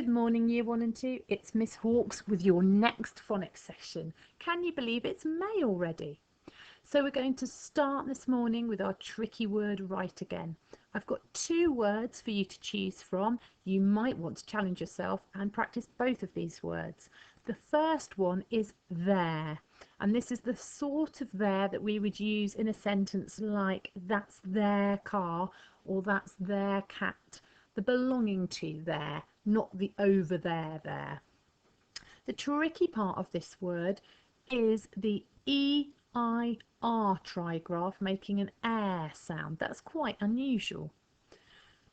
morning, Year 1 and 2. It's Miss Hawkes with your next phonics session. Can you believe it's May already? So we're going to start this morning with our tricky word right again. I've got 2 words for you to choose from. You might want to challenge yourself and practice both of these words. The first one is there, and this is the sort of there that we would use in a sentence like that's their car or that's their cat. The belonging to there, not the over there. The tricky part of this word is the E-I-R trigraph making an air sound. That's quite unusual.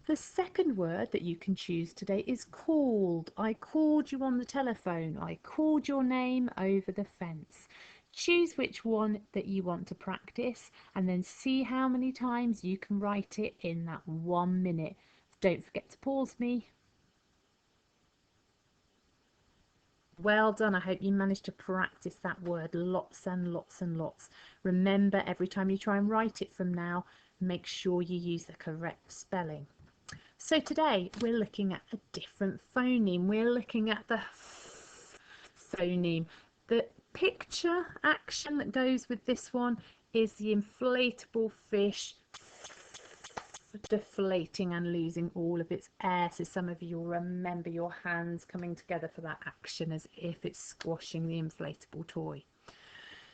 The second word that you can choose today is called. I called you on the telephone. I called your name over the fence. Choose which one that you want to practice and then see how many times you can write it in that 1 minute. Don't forget to pause me. Well done. I hope you managed to practice that word lots and lots and lots. Remember, every time you try and write it from now, make sure you use the correct spelling. So today we're looking at a different phoneme. We're looking at the phoneme. The picture action that goes with this one is the inflatable fish deflating and losing all of its air. So some of you will remember your hands coming together for that action as if it's squashing the inflatable toy.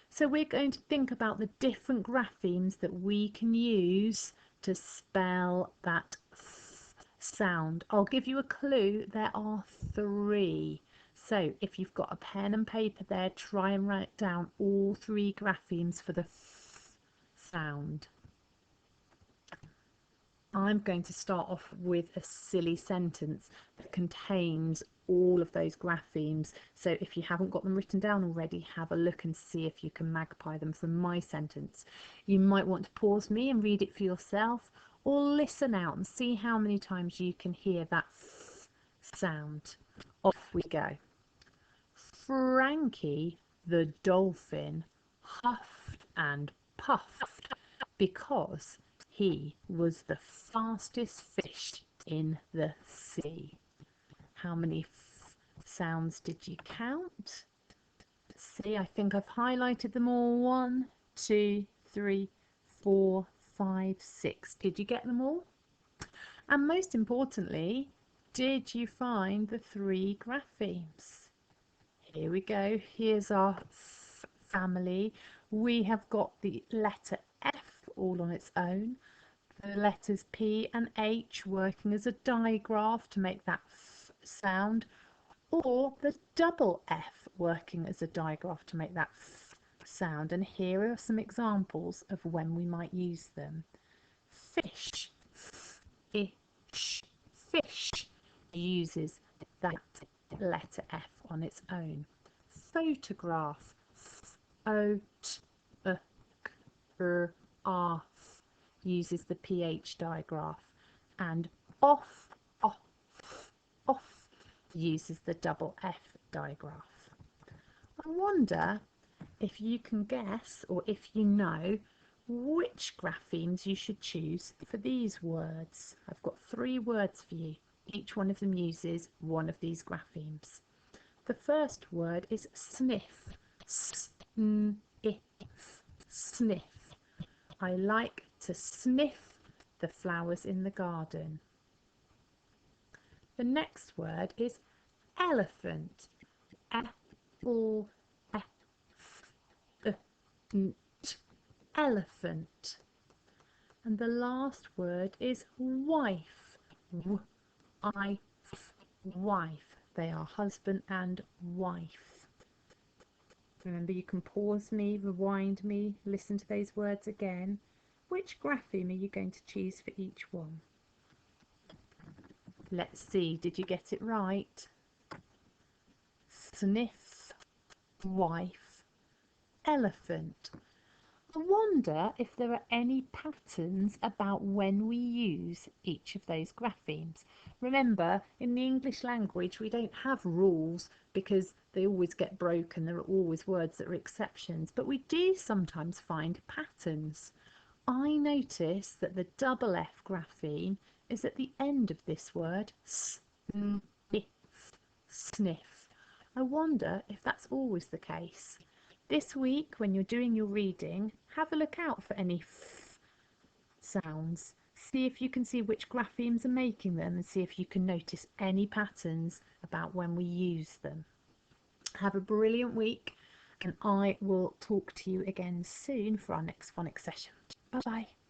So we're going to think about the different graphemes that we can use to spell that sound. I'll give you a clue. There are 3. So if you've got a pen and paper there, try and write down all 3 graphemes for the sound. I'm going to start off with a silly sentence that contains all of those graphemes. So if you haven't got them written down already, have a look and see if you can magpie them from my sentence. You might want to pause me and read it for yourself, or listen out and see how many times you can hear that sound. Off we go. Frankie the dolphin huffed and puffed because he was the fastest fish in the sea. How many sounds did you count? See, I think I've highlighted them all. 1, 2, 3, 4, 5, 6. Did you get them all? And most importantly, did you find the 3 graphemes? Here we go. Here's our family. We have got the letter F all on its own, the letters P and H working as a digraph to make that F sound, or the double F working as a digraph to make that F sound. And here are some examples of when we might use them. Fish, F-ish, fish uses that letter F on its own. Photograph, F-O-T-O-R-A-F, uses the PH digraph, and off uses the double F digraph. I wonder if you can guess, or if you know, which graphemes you should choose for these words. I've got 3 words for you. Each one of them uses one of these graphemes. The first word is sniff. Sniff. Sniff. I like to sniff the flowers in the garden. The next word is elephant. Elephant. And the last word is wife. Wife. They are husband and wife. Remember, you can pause me, rewind me, listen to those words again. Which grapheme are you going to choose for each one? Let's see, did you get it right? Sniff, wife, elephant. I wonder if there are any patterns about when we use each of those graphemes. Remember, in the English language we don't have rules because they always get broken. There are always words that are exceptions, but we do sometimes find patterns. I notice that the double F grapheme is at the end of this word, sniff. sniff. I wonder if that's always the case. This week, when you're doing your reading, have a look out for any f sounds. See if you can see which graphemes are making them and see if you can notice any patterns about when we use them. Have a brilliant week, and I will talk to you again soon for our next phonics session. Bye bye.